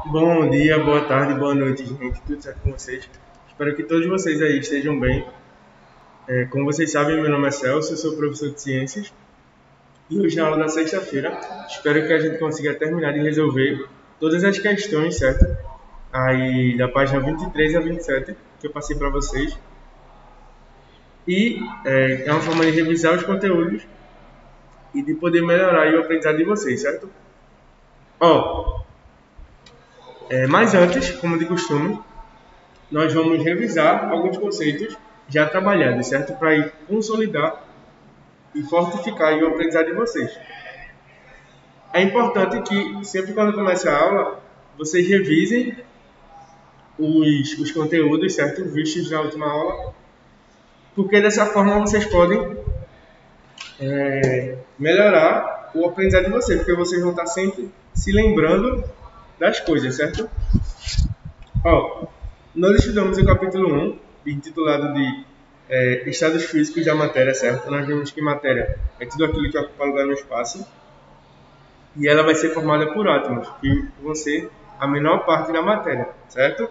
Bom dia, boa tarde, boa noite, gente. Tudo certo com vocês? Espero que todos vocês aí estejam bem. Como vocês sabem, meu nome é Celso, eu sou professor de ciências. E hoje, na aula da sexta-feira, espero que a gente consiga terminar de resolver todas as questões, certo? Aí, da página 23 a 27, que eu passei para vocês. E é uma forma de revisar os conteúdos e de poder melhorar aí o aprendizado de vocês, certo? Mas antes, como de costume, nós vamos revisar alguns conceitos já trabalhados, certo? Para ir consolidar e fortificar aí o aprendizado de vocês. É importante que, sempre quando começa a aula, vocês revisem os conteúdos, certo? Vistos na última aula, porque dessa forma vocês podem melhorar o aprendizado de vocês, porque vocês vão estar sempre se lembrando das coisas, certo? Nós estudamos o capítulo 1, intitulado de estados físicos da matéria, certo? Nós vimos que matéria é tudo aquilo que ocupa lugar no espaço e ela vai ser formada por átomos, que vão ser a menor parte da matéria, certo?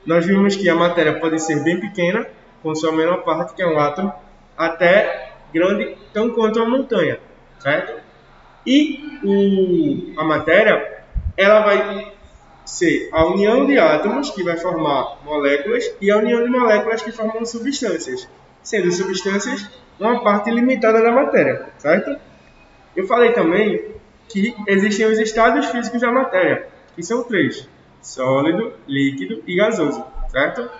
Nós vimos que a matéria pode ser bem pequena, com sua menor parte, que é um átomo, até grande, tão quanto uma montanha, certo? E a matéria, ela vai ser a união de átomos, que vai formar moléculas, e a união de moléculas que formam substâncias, sendo substâncias uma parte limitada da matéria, certo? Eu falei também que existem os estados físicos da matéria, que são 3: sólido, líquido e gasoso, certo?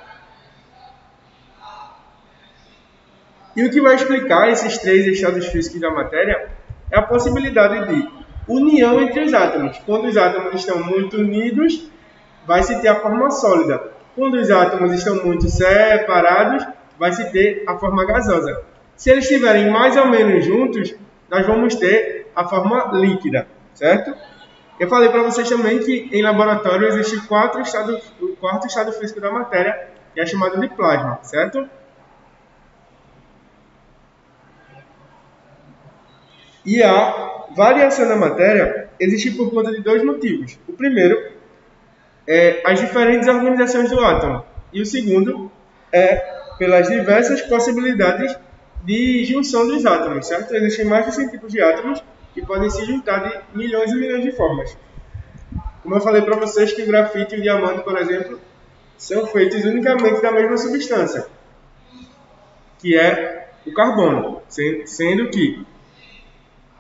E o que vai explicar esses 3 estados físicos da matéria é a possibilidade de união entre os átomos. Quando os átomos estão muito unidos, vai se ter a forma sólida. Quando os átomos estão muito separados, vai se ter a forma gasosa. Se eles estiverem mais ou menos juntos, nós vamos ter a forma líquida, certo? Eu falei para vocês também que em laboratório existe o quarto estado físico da matéria, que é chamado de plasma, certo? E a variação da matéria existe por conta de 2 motivos. O primeiro é as diferentes organizações do átomo. E o segundo é pelas diversas possibilidades de junção dos átomos, certo? Existem mais de 100 tipos de átomos que podem se juntar de milhões e milhões de formas. Como eu falei para vocês que o grafite e o diamante, por exemplo, são feitos unicamente da mesma substância, que é o carbono, sendo que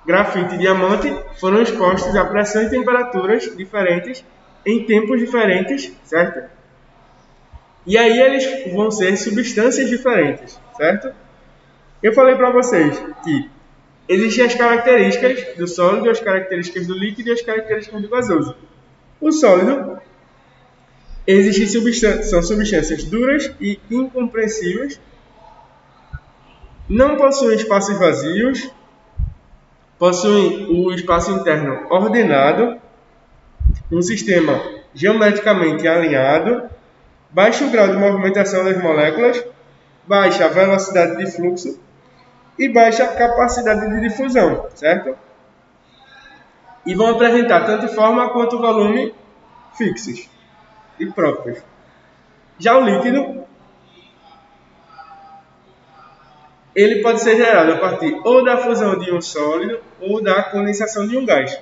grafite e diamante foram expostos a pressão e temperaturas diferentes em tempos diferentes, certo? E aí eles vão ser substâncias diferentes, certo? Eu falei para vocês que existem as características do sólido, as características do líquido e as características do gasoso. O sólido são substâncias duras e incompressíveis, não possuem espaços vazios, possuem o espaço interno ordenado, um sistema geometricamente alinhado, baixo grau de movimentação das moléculas, baixa velocidade de fluxo e baixa capacidade de difusão, certo? E vão apresentar tanto forma quanto volume fixos e próprios. Já o líquido, ele pode ser gerado a partir ou da fusão de um sólido ou da condensação de um gás,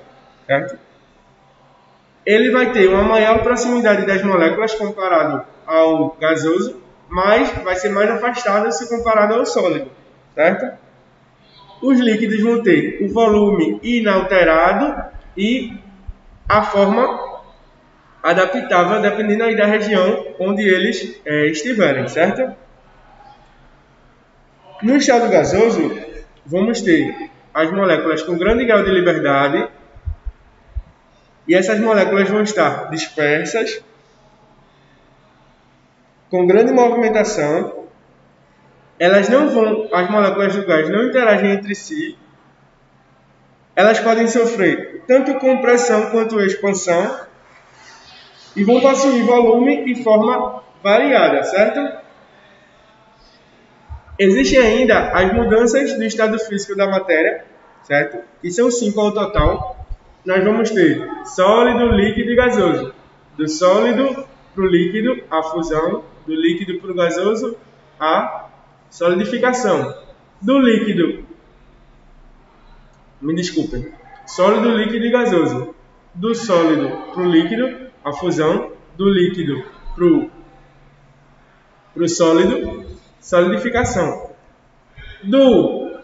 certo? Ele vai ter uma maior proximidade das moléculas comparado ao gasoso, mas vai ser mais afastado se comparado ao sólido, certo? Os líquidos vão ter o volume inalterado e a forma adaptável, dependendo aí da região onde eles estiverem, certo? No estado gasoso, vamos ter as moléculas com grande grau de liberdade, e essas moléculas vão estar dispersas, com grande movimentação. As moléculas do gás não interagem entre si. Elas podem sofrer tanto compressão quanto expansão e vão possuir volume e forma variada, certo? Existem ainda as mudanças do estado físico da matéria, certo? Que são 5 ao total. Nós vamos ter sólido, líquido e gasoso. Do sólido para o líquido, a fusão. Do líquido para o gasoso, a solidificação. Do líquido, me desculpem, sólido, líquido e gasoso. Do sólido para o líquido, a fusão. Do líquido para o sólido, solidificação. Do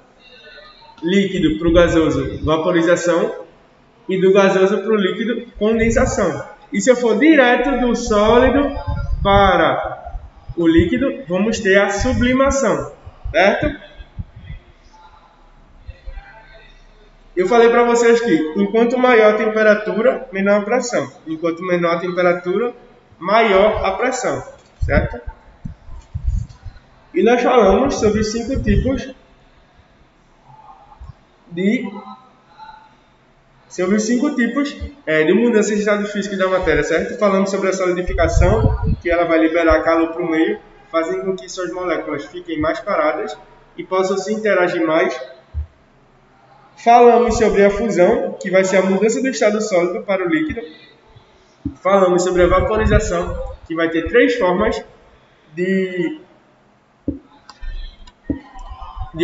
líquido para o gasoso, vaporização. E do gasoso para o líquido, condensação. E se eu for direto do sólido para o líquido, vamos ter a sublimação, certo? Eu falei para vocês que enquanto maior a temperatura, menor a pressão. Enquanto menor a temperatura, maior a pressão, certo? E nós falamos sobre 5 tipos de mudança de estado físico da matéria, certo? Falamos sobre a solidificação, que ela vai liberar calor para o meio, fazendo com que suas moléculas fiquem mais paradas e possam se interagir mais. Falamos sobre a fusão, que vai ser a mudança do estado sólido para o líquido. Falamos sobre a vaporização, que vai ter 3 formas de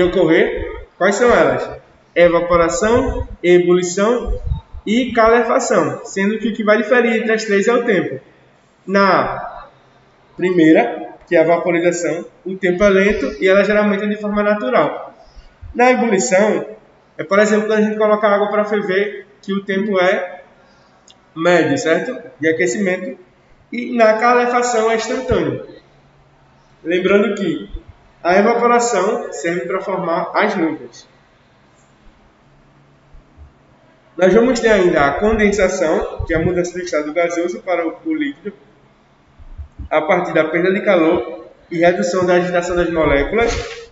ocorrer. Quais são elas? Evaporação, ebulição e calefação, sendo que o que vai diferir entre as 3 é o tempo. Na primeira, que é a vaporização, o tempo é lento e ela geralmente é de forma natural. Na ebulição, por exemplo, quando a gente coloca água para ferver, que o tempo é médio, certo? De aquecimento. E na calefação é instantâneo. Lembrando que a evaporação serve para formar as nuvens. Nós vamos ter ainda a condensação, que é a mudança do estado gasoso para o líquido, a partir da perda de calor e redução da agitação das moléculas.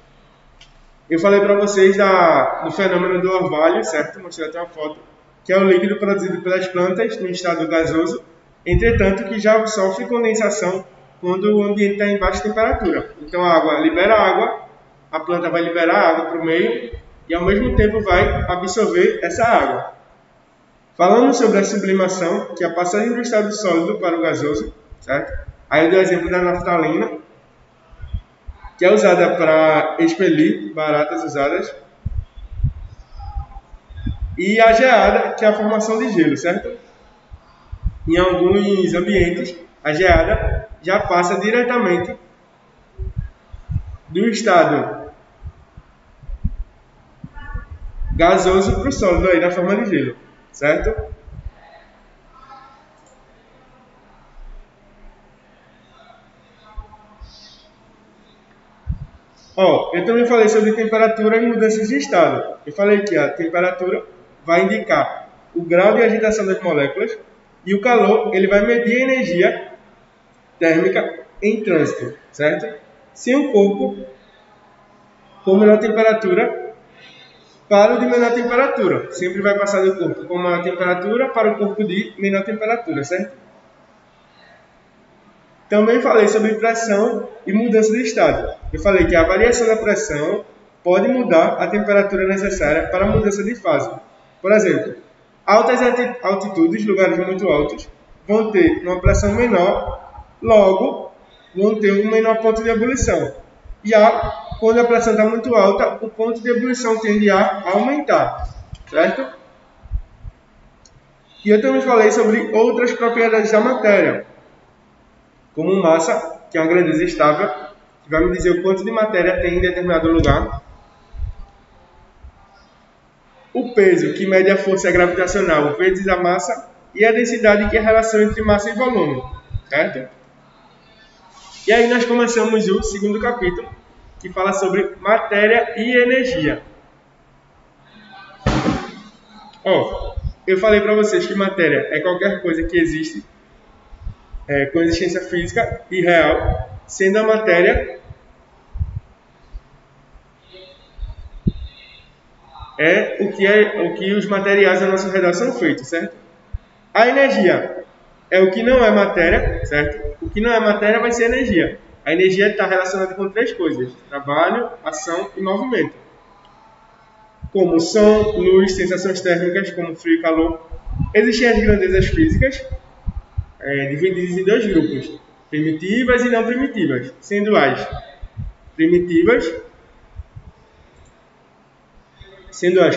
Eu falei para vocês do fenômeno do orvalho, certo? Mostrei até uma foto, que é o líquido produzido pelas plantas no estado gasoso, entretanto que já sofre condensação quando o ambiente está em baixa temperatura. Então a água libera água, a planta vai liberar água para o meio e ao mesmo tempo vai absorver essa água. Falamos sobre a sublimação, que é a passagem do estado sólido para o gasoso, certo? Aí eu dou o exemplo da naftalina, que é usada para expelir baratas usadas. E a geada, que é a formação de gelo, certo? Em alguns ambientes, a geada já passa diretamente do estado gasoso para o sólido, aí, na forma de gelo. Certo? Eu também falei sobre temperatura e mudanças de estado. Eu falei que a temperatura vai indicar o grau de agitação das moléculas e o calor ele vai medir a energia térmica em trânsito, certo? Se um corpo com menor temperatura para o de menor temperatura. Sempre vai passar do corpo com maior temperatura para o corpo de menor temperatura, certo? Também falei sobre pressão e mudança de estado. Eu falei que a variação da pressão pode mudar a temperatura necessária para a mudança de fase. Por exemplo, altas altitudes, lugares muito altos, vão ter uma pressão menor, logo vão ter um menor ponto de ebulição. Já quando a pressão está muito alta, o ponto de ebulição tende a aumentar, certo? E eu também falei sobre outras propriedades da matéria, como massa, que é uma grandeza estável, que vai me dizer o quanto de matéria tem em determinado lugar. O peso, que mede a força gravitacional vezes a massa, e a densidade, que é a relação entre massa e volume, certo? E aí nós começamos o segundo capítulo, que fala sobre matéria e energia. Eu falei para vocês que matéria é qualquer coisa que existe com existência física e real, sendo a matéria o que os materiais ao nosso redor são feitos, certo? A energia é o que não é matéria, certo? O que não é matéria vai ser energia. A energia está relacionada com 3 coisas: trabalho, ação e movimento. Como som, luz, sensações térmicas, como frio e calor. Existem as grandezas físicas, divididas em dois grupos, primitivas e não primitivas, sendo as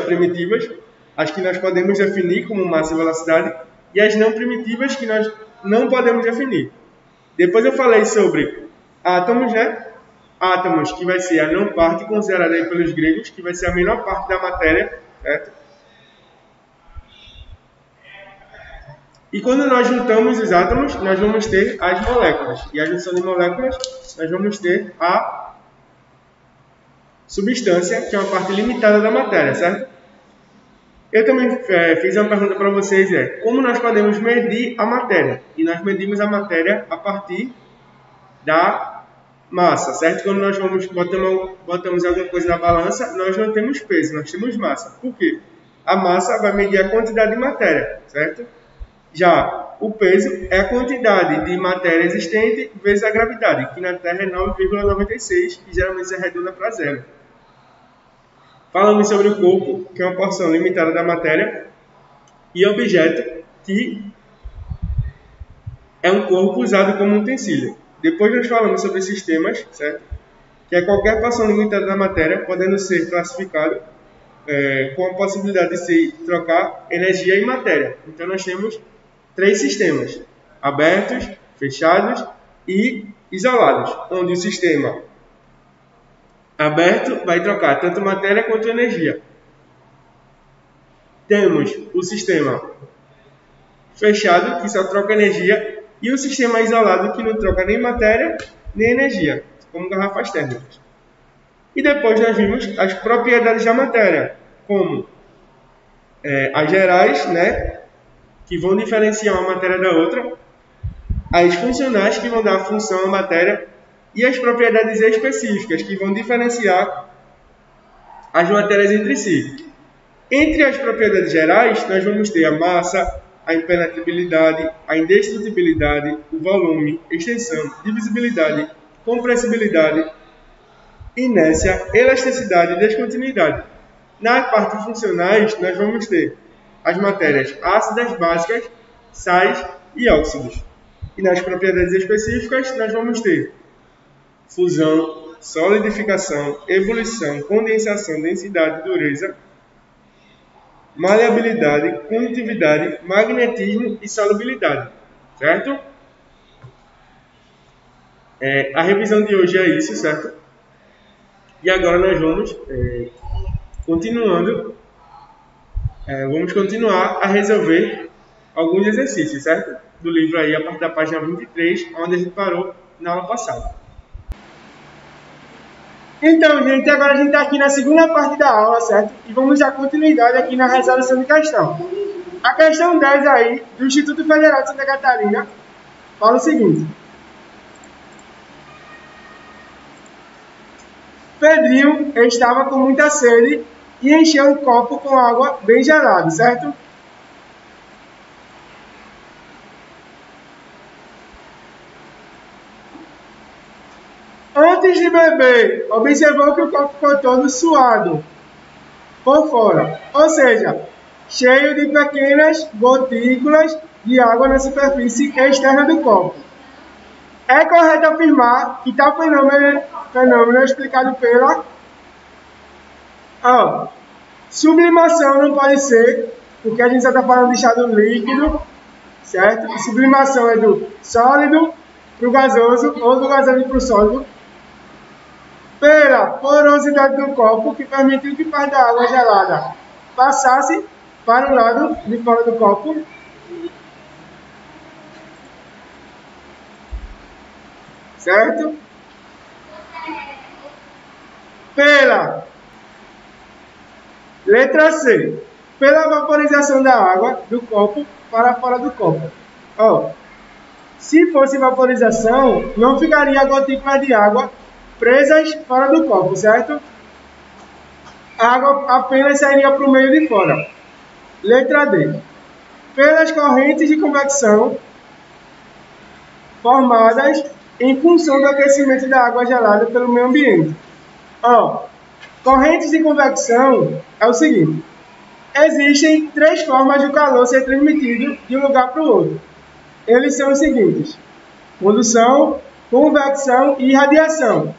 primitivas, as que nós podemos definir como massa e velocidade, e as não primitivas que nós não podemos definir. Depois eu falei sobre átomos, né? Átomos, que vai ser a não parte considerada aí pelos gregos, que vai ser a menor parte da matéria, certo? E quando nós juntamos os átomos, nós vamos ter as moléculas. E a junção de moléculas, nós vamos ter a substância, que é uma parte limitada da matéria, certo? Eu também fiz uma pergunta para vocês, como nós podemos medir a matéria? E nós medimos a matéria a partir da massa, certo? Quando nós botamos alguma coisa na balança, nós não temos peso, nós temos massa. Por quê? A massa vai medir a quantidade de matéria, certo? Já o peso é a quantidade de matéria existente vezes a gravidade, que na Terra é 9,96 e geralmente se arredonda para zero. Falamos sobre o corpo, que é uma porção limitada da matéria, e objeto, que é um corpo usado como utensílio. Depois nós falamos sobre sistemas, certo? Que é qualquer porção limitada da matéria, podendo ser classificado com a possibilidade de se trocar energia e matéria. Então nós temos 3 sistemas: abertos, fechados e isolados, onde o sistema aberto vai trocar tanto matéria quanto energia. Temos o sistema fechado, que só troca energia, e o sistema isolado, que não troca nem matéria nem energia, como garrafas térmicas. E depois nós vimos as propriedades da matéria, como as gerais, né, que vão diferenciar uma matéria da outra, as funcionais, que vão dar a função à matéria, e as propriedades específicas, que vão diferenciar as matérias entre si. Entre as propriedades gerais, nós vamos ter a massa, a impenetrabilidade, a indestrutibilidade, o volume, extensão, divisibilidade, compressibilidade, inércia, elasticidade e descontinuidade. Na parte funcionais, nós vamos ter as matérias ácidas, básicas, sais e óxidos. E nas propriedades específicas, nós vamos ter fusão, solidificação, ebulição, condensação, densidade, dureza, maleabilidade, condutividade, magnetismo e solubilidade, certo? A revisão de hoje é isso, certo? E agora nós vamos vamos continuar a resolver alguns exercícios, certo? Do livro aí, a partir da página 23, onde a gente parou na aula passada. Então, gente, agora a gente está aqui na segunda parte da aula, certo? E vamos dar continuidade aqui na resolução de questão. A questão 10 aí, do Instituto Federal de Santa Catarina, fala o seguinte. Pedrinho estava com muita sede e encheu um copo com água bem gelada, certo? Antes de beber, observou que o copo ficou todo suado por fora, ou seja, cheio de pequenas gotículas de água na superfície externa do copo. É correto afirmar que tal fenômeno é explicado pela sublimação. Não pode ser, porque a gente só está falando de estado líquido, certo? E sublimação é do sólido para o gasoso ou do gasoso para o sólido. Pela porosidade do copo, que permitiu que parte da água gelada passasse para o lado de fora do copo. Certo? Pela letra C, pela vaporização da água do copo para fora do copo. Se fosse vaporização, não ficaria gotículas de água presas fora do copo, certo? A água apenas sairia para o meio de fora. Letra D. Pelas correntes de convecção formadas em função do aquecimento da água gelada pelo meio ambiente. Correntes de convecção é o seguinte. Existem 3 formas de o calor ser transmitido de um lugar para o outro. eles são os seguintes: condução, convecção e radiação.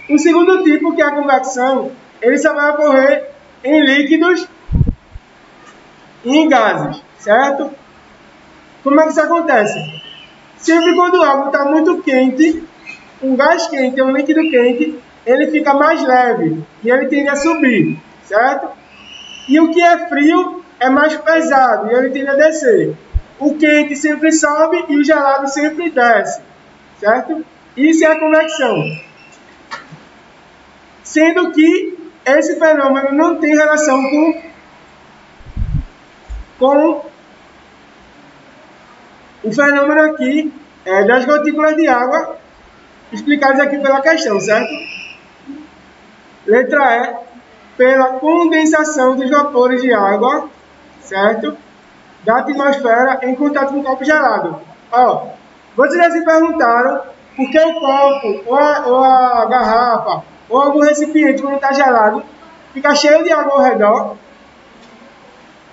O segundo tipo, que é a convecção, ele só vai ocorrer em líquidos e em gases, certo? Como é que isso acontece? Sempre quando algo está muito quente, um gás quente, um líquido quente, ele fica mais leve e ele tende a subir, certo? E o que é frio é mais pesado e ele tende a descer. O quente sempre sobe e o gelado sempre desce, certo? Isso é a convecção. Sendo que esse fenômeno não tem relação com o fenômeno aqui das gotículas de água explicadas aqui pela questão, certo? Letra E, pela condensação dos vapores de água, certo? Da atmosfera em contato com o copo gelado. Ó, vocês já se perguntaram por que o copo, ou a garrafa, ou algum recipiente, quando está gelado, fica cheio de água ao redor?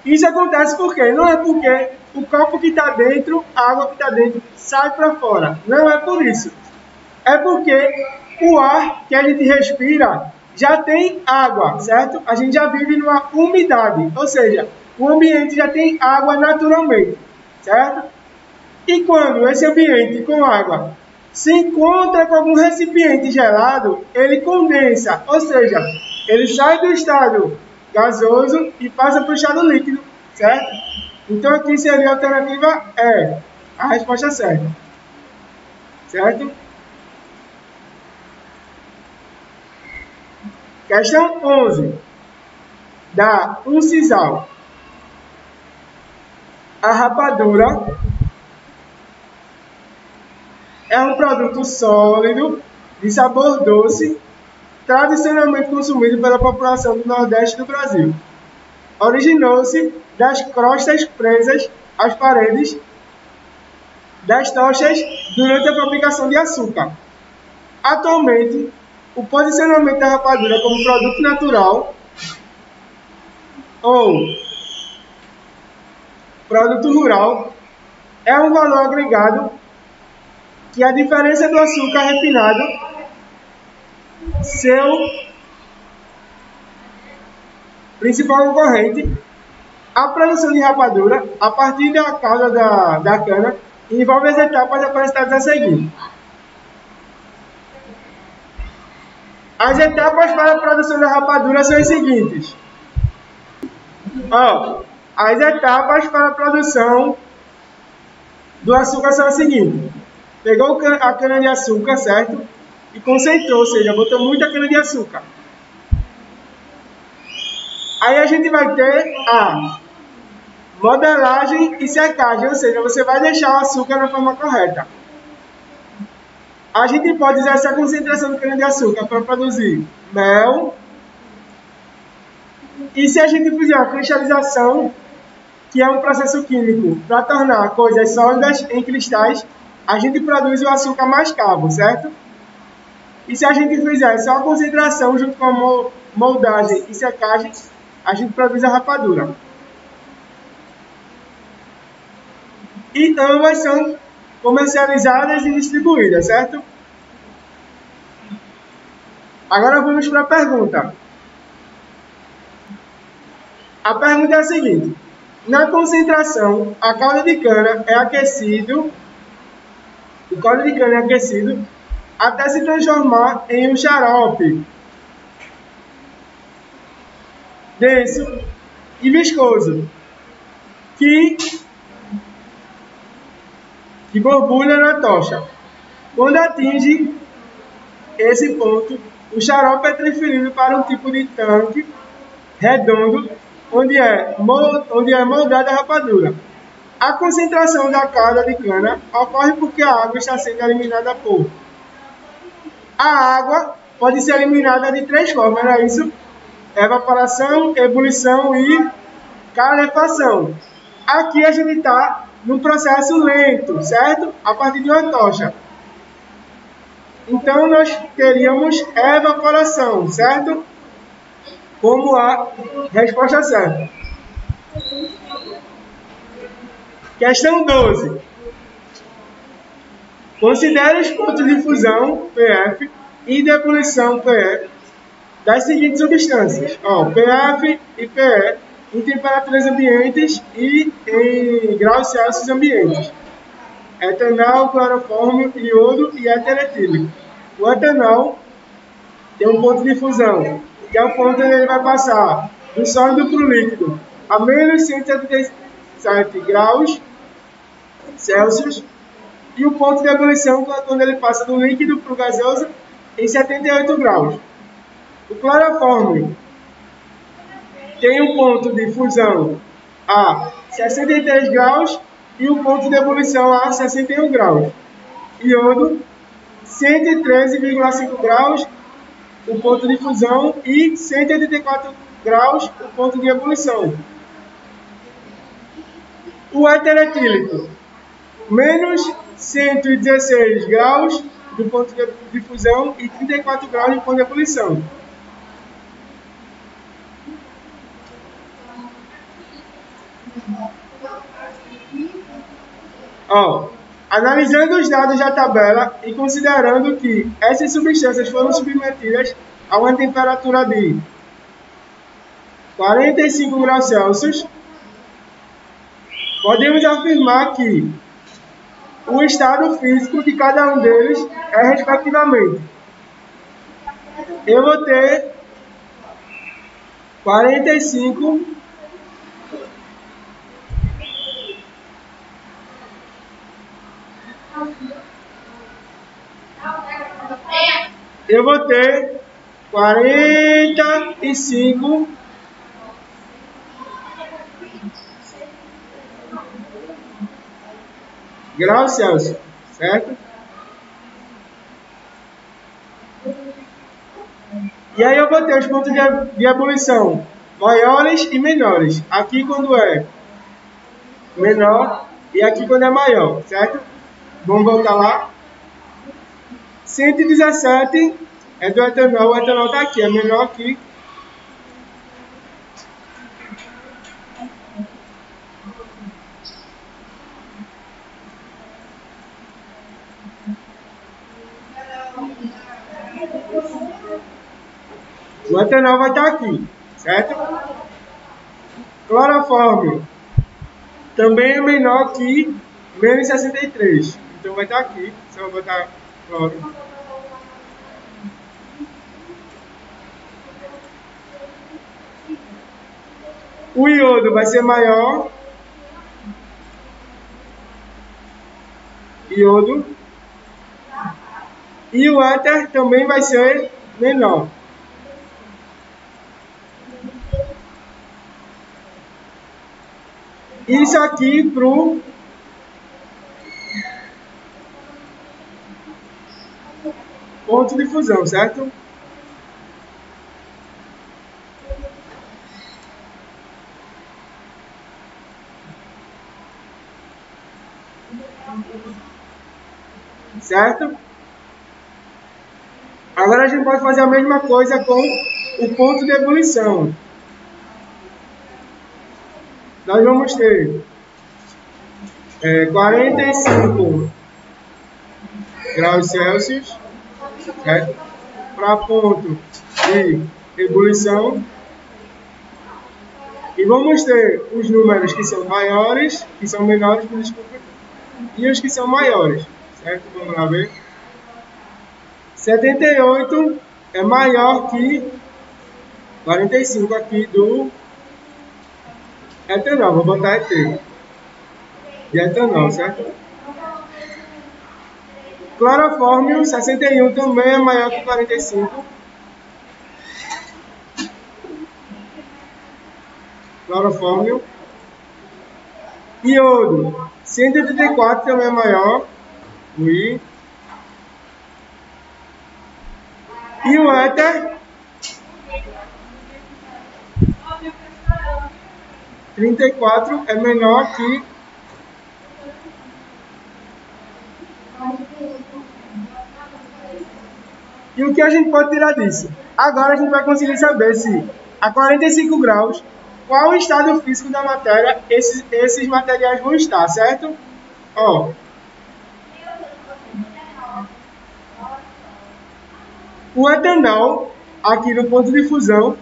Isso acontece por quê? Não é porque o copo que está dentro, a água que está dentro, sai para fora. Não é por isso. É porque o ar que a gente respira já tem água, certo? A gente já vive numa umidade, ou seja, o ambiente já tem água naturalmente, certo? E quando esse ambiente com água se encontra com algum recipiente gelado, ele condensa, ou seja, ele sai do estado gasoso e passa para o estado líquido, certo? Então aqui seria a alternativa E, a resposta certa, certo? Questão 11, da Uncisal. A rapadura é um produto sólido, de sabor doce, tradicionalmente consumido pela população do Nordeste do Brasil. Originou-se das crostas presas às paredes das tochas durante a fabricação de açúcar. Atualmente, o posicionamento da rapadura como produto natural ou produto rural é um valor agregado que a diferença do açúcar refinado, seu principal concorrente, a produção de rapadura, a partir da cauda da cana, envolve as etapas apresentadas a seguir. As etapas para a produção da rapadura são as seguintes. As etapas para a produção do açúcar são as seguintes. Pegou a cana-de-açúcar, certo? E concentrou, ou seja, botou muita cana-de-açúcar. Aí a gente vai ter a modelagem e secagem, ou seja, você vai deixar o açúcar na forma correta. A gente pode usar essa concentração de cana-de-açúcar para produzir mel. E se a gente fizer a cristalização, que é um processo químico para tornar coisas sólidas em cristais, a gente produz o açúcar mascavo, certo? E se a gente fizer só a concentração junto com a moldagem e secagem, a gente produz a rapadura. E ambas são comercializadas e distribuídas, certo? Agora vamos para a pergunta. A pergunta é a seguinte: na concentração, a calda de cana é aquecido, o caldo de cana é aquecido até se transformar em um xarope denso e viscoso que borbulha na tocha. Quando atinge esse ponto, o xarope é transferido para um tipo de tanque redondo onde é moldada a rapadura. A concentração da calda de cana ocorre porque a água está sendo eliminada por... A água pode ser eliminada de 3 formas, não é isso? Evaporação, ebulição e calefação. Aqui a gente está num processo lento, certo? A partir de uma tocha. Então nós teríamos evaporação, certo? Como a resposta certa. Questão 12. Considere os pontos de fusão, PF, e de ebulição, PE, das seguintes substâncias, PF e PE, em temperaturas ambientes e em graus Celsius ambientes. Etanol, clorofórmio, iodo e éter etílico. O etanol tem um ponto de fusão, que é o ponto onde ele vai passar do sólido para o líquido a menos 177 graus Celsius, e o ponto de ebulição, que é quando ele passa do líquido para o gasoso em 78 graus. O clorofórmio tem um ponto de fusão a 63 graus e o ponto de ebulição a 61 graus. Iodo, 113,5 graus o ponto de fusão e 184 graus o ponto de ebulição. O éter etílico, menos 116 graus do ponto de fusão e 34 graus do ponto de ebulição. Analisando os dados da tabela e considerando que essas substâncias foram submetidas a uma temperatura de 45 graus Celsius, podemos afirmar que o estado físico de cada um deles é respectivamente. Eu vou ter 45 45 graus Celsius, certo? E aí eu vou ter os pontos de ebulição maiores e menores. Aqui quando é menor e aqui quando é maior, certo? Vamos voltar lá. 117 é do etanol, o etanol está aqui, é menor aqui. O etanol vai estar aqui, certo? Clorofórmio também é menor que menos 63. Então vai estar aqui, só vou botar cloro. O iodo vai ser maior. Iodo. E o éter também vai ser menor. Isso aqui para o ponto de fusão, certo? Certo? Agora a gente pode fazer a mesma coisa com o ponto de ebulição. Nós vamos ter 45 graus Celsius, certo? Para ponto de ebulição. E vamos ter os números que são maiores, que são menores, desculpa, e os que são maiores, certo? Vamos lá ver. 78 é maior que 45 aqui do etanol. Vou botar ET de etanol, certo? Clorofórmio 61 também é maior que 45. Clorofórmio. Iodo 184 também é maior. E o éter 34 é menor que E o que a gente pode tirar disso? Agora a gente vai conseguir saber se a 45 graus, qual o estado físico da matéria esses materiais vão estar, certo? O etanol, aqui no ponto de fusão,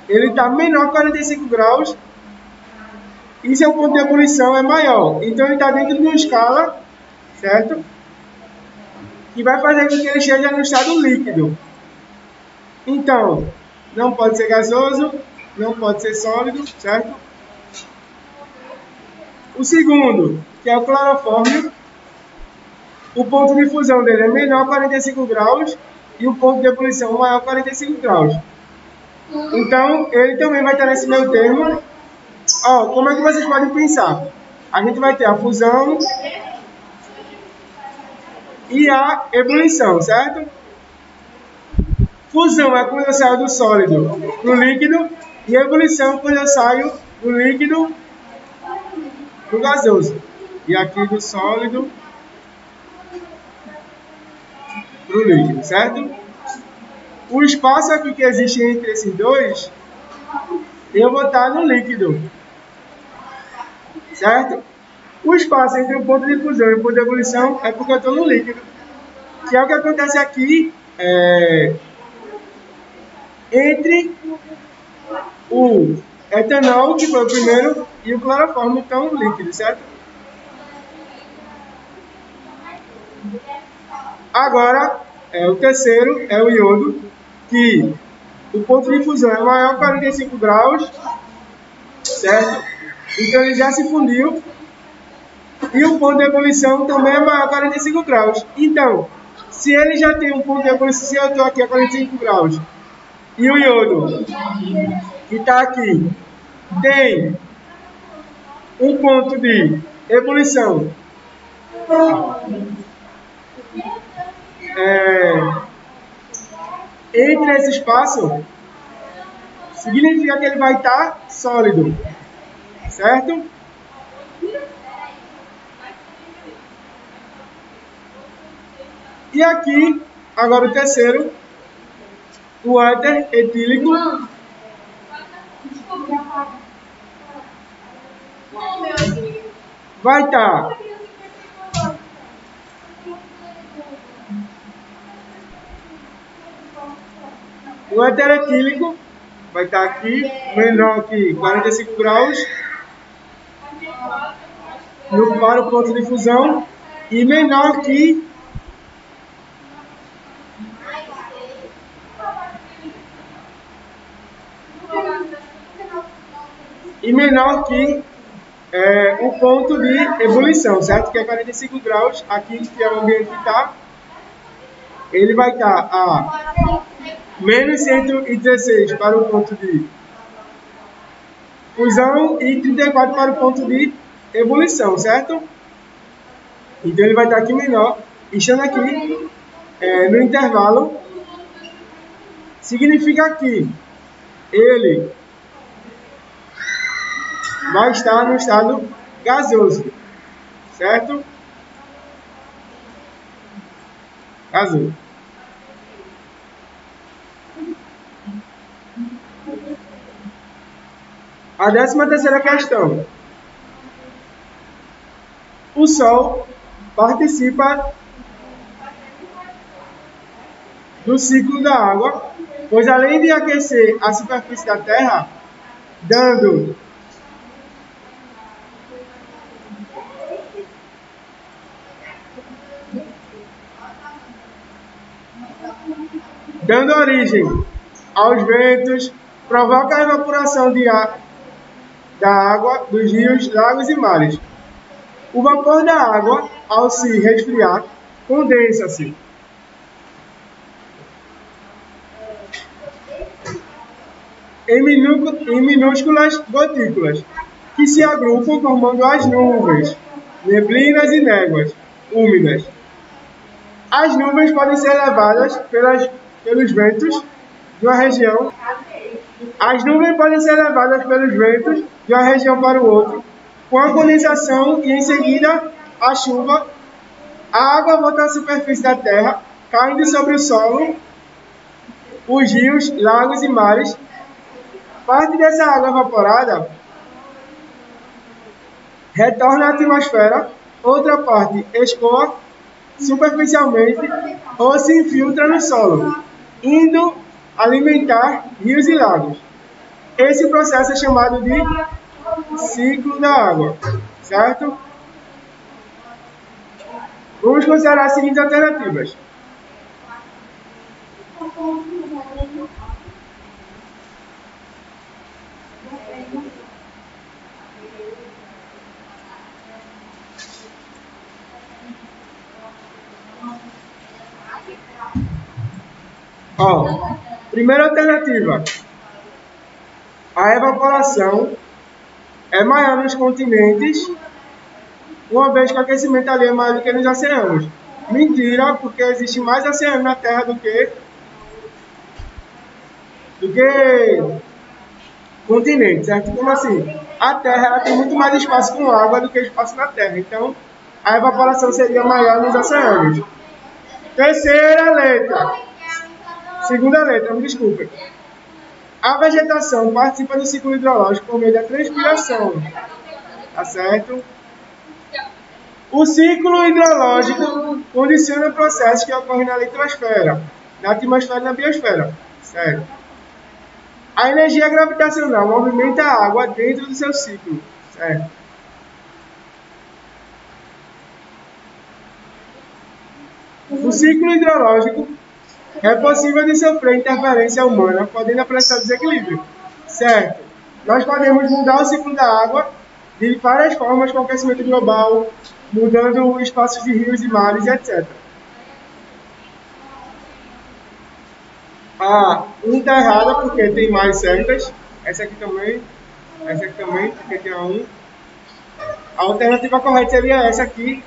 ele está menor que 45 graus e seu ponto de ebulição é maior. Então ele está dentro de uma escala, certo? Que vai fazer com que ele chegue no estado líquido. Então, não pode ser gasoso, não pode ser sólido, certo? O segundo, que é o clorofórmio, o ponto de fusão dele é menor a 45 graus e o ponto de ebulição maior a 45 graus. Então, ele também vai estar nesse meio termo. Ó, como é que vocês podem pensar? A gente vai ter a fusão e a ebulição, certo? Fusão é quando eu saio do sólido para o líquido e ebulição quando eu saio do líquido para o gasoso. E aqui do sólido para o líquido, certo? O espaço aqui que existe entre esses dois, eu vou estar no líquido, certo? O espaço entre o ponto de fusão e o ponto de ebulição é porque eu estou no líquido. Que é o que acontece aqui entre o etanol, que foi o primeiro, e o clorofórmio, então líquido, certo? Agora, o terceiro é o iodo, que o ponto de fusão é maior que 45 graus, certo? Então ele já se fundiu. E o ponto de ebulição também é maior que 45 graus. Então, se ele já tem um ponto de ebulição, se eu estou aqui a 45 graus, e o iodo, que está aqui, tem um ponto de ebulição entre esse espaço, significa que ele vai estar sólido, certo? E aqui, agora o terceiro, o éter etílico, vai estar o éter etílico vai estar aqui, menor que 45 graus para o ponto de fusão e menor que o ponto de ebulição, certo? Que é 45 graus, aqui que é o ambiente que está, ele vai estar a menos 116 para o ponto de fusão e 34 para o ponto de ebulição, certo? Então ele vai estar aqui menor, estando aqui no intervalo, significa que ele vai estar no estado gasoso, certo? Gasoso. A 13ª questão. O Sol participa do ciclo da água, pois além de aquecer a superfície da Terra, dando origem aos ventos, provoca a evaporação da água dos rios, lagos e mares. O vapor da água, ao se resfriar, condensa-se. Em minúsculas gotículas, que se agrupam formando as nuvens, neblinas e névoas úmidas. As nuvens podem ser levadas pelos ventos de uma região. As nuvens podem ser levadas pelos ventos de uma região para o outro, com a condensação e em seguida a chuva. A água volta à superfície da Terra, caindo sobre o solo, os rios, lagos e mares. Parte dessa água evaporada retorna à atmosfera, outra parte escoa superficialmente ou se infiltra no solo. indo alimentar rios e lagos. Esse processo é chamado de ciclo da água, certo? Vamos considerar as seguintes alternativas. Primeira alternativa. A evaporação é maior nos continentes, uma vez que o aquecimento ali é maior do que nos oceanos. Mentira, porque existe mais oceano na Terra do que continente, certo? Como assim? A Terra ela tem muito mais espaço com água do que espaço na Terra. Então, a evaporação seria maior nos oceanos. Terceira letra. Segunda letra, me desculpe. A vegetação participa do ciclo hidrológico por meio da transpiração. Tá certo? O ciclo hidrológico condiciona processos que ocorrem na litosfera, na atmosfera e na biosfera. Certo? A energia gravitacional movimenta a água dentro do seu ciclo. Certo? O ciclo hidrológico é possível de sofrer interferência humana, podendo apresentar desequilíbrio. Certo? Nós podemos mudar o ciclo da água de várias formas com o aquecimento global, mudando espaços de rios e mares, etc. A 1 está errada porque tem mais certas. Essa aqui também, porque tem a 1. A alternativa correta seria essa aqui,